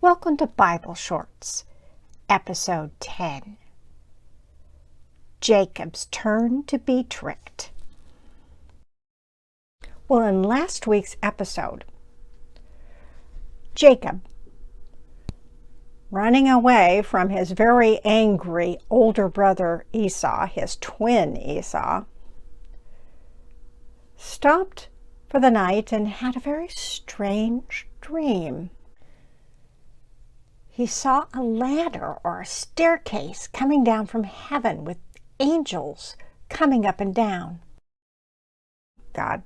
Welcome to Bible Shorts, Episode 10. Jacob's turn to be tricked. Well, in last week's episode, Jacob, running away from his very angry older brother Esau, his twin Esau, stopped for the night and had a very strange dream. He saw a ladder or a staircase coming down from heaven with angels coming up and down. God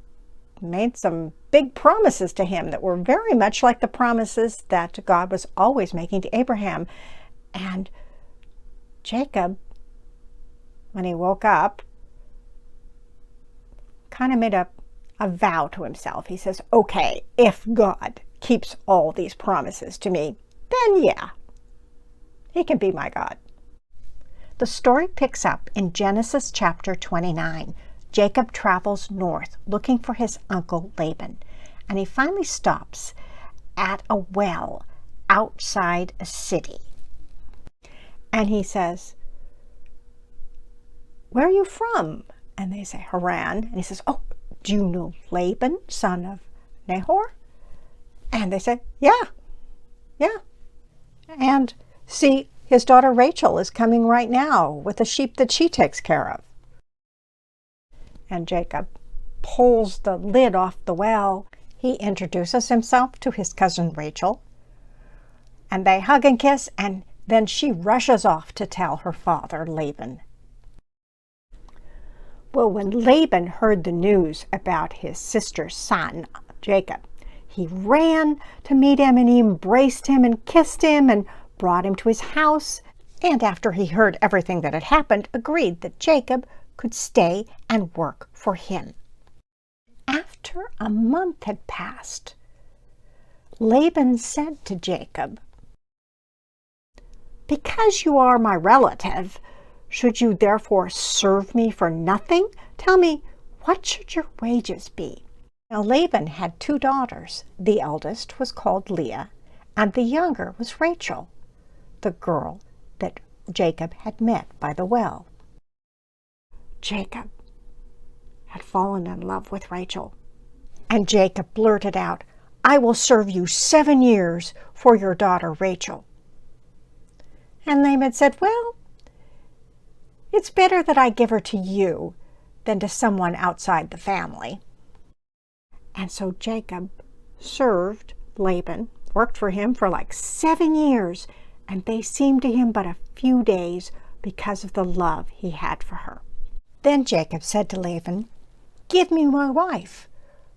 made some big promises to him that were very much like the promises that God was always making to Abraham. And Jacob, when he woke up, kind of made a vow to himself. He says, okay, if God keeps all these promises to me, then yeah, he can be my God. The story picks up in Genesis chapter 29. Jacob travels north looking for his uncle Laban, and he finally stops at a well outside a city. And he says, "Where are you from?" And they say, "Haran." And he says, "Oh, do you know Laban, son of Nahor?" And they say, yeah. And see, his daughter Rachel is coming right now with the sheep that she takes care of. And Jacob pulls the lid off the well. He introduces himself to his cousin Rachel, and they hug and kiss, and then she rushes off to tell her father Laban. Well, when Laban heard the news about his sister's son, Jacob, he ran to meet him, and he embraced him and kissed him and brought him to his house. And after he heard everything that had happened, agreed that Jacob could stay and work for him. After a month had passed, Laban said to Jacob, "Because you are my relative, should you therefore serve me for nothing? Tell me, what should your wages be?" Now Laban had 2 daughters. The eldest was called Leah, and the younger was Rachel, the girl that Jacob had met by the well. Jacob had fallen in love with Rachel, and Jacob blurted out, "I will serve you 7 years for your daughter Rachel." And Laban said, "Well, it's better that I give her to you than to someone outside the family." And so Jacob served Laban, worked for him for like 7 years, and they seemed to him but a few days because of the love he had for her. Then Jacob said to Laban, "Give me my wife,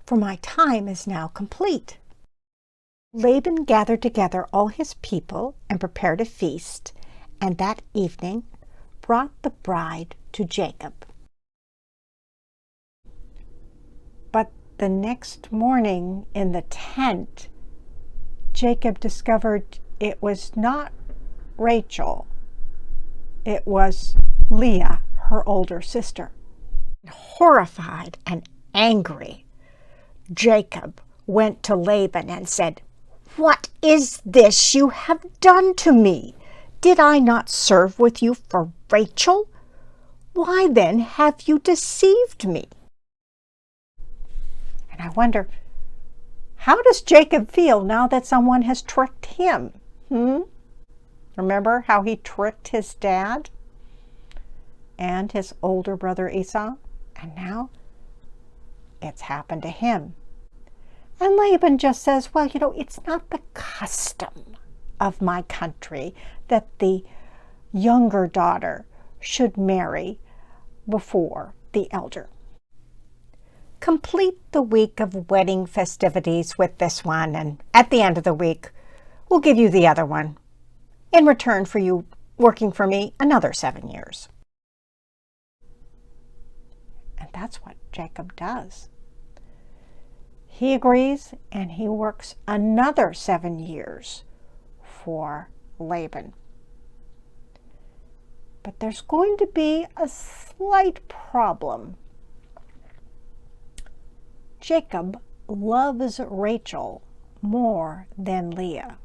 for my time is now complete." Laban gathered together all his people and prepared a feast, and that evening brought the bride to Jacob. But the next morning in the tent, Jacob discovered it was not Rachel. It was Leah, her older sister. Horrified and angry, Jacob went to Laban and said, "What is this you have done to me? Did I not serve with you for Rachel? Why then have you deceived me?" And I wonder, how does Jacob feel now that someone has tricked him? Remember how he tricked his dad and his older brother Esau? And now it's happened to him. And Laban just says, "Well, it's not the custom of my country that the younger daughter should marry before the elder." Complete the week of wedding festivities with this one, and at the end of the week, we'll give you the other one in return for you working for me another 7 years. And that's what Jacob does. He agrees, and he works another 7 years for Laban. But there's going to be a slight problem. Jacob loves Rachel more than Leah.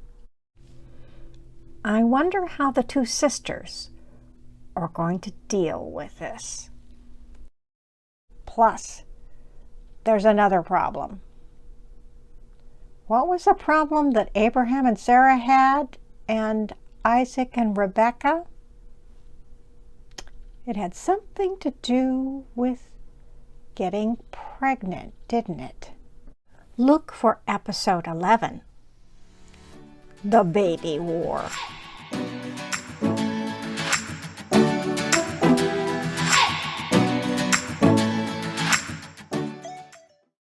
I wonder how the two sisters are going to deal with this. Plus, there's another problem. What was the problem that Abraham and Sarah had, and Isaac and Rebekah? It had something to do with getting pregnant, didn't it? Look for episode 11, The Baby War.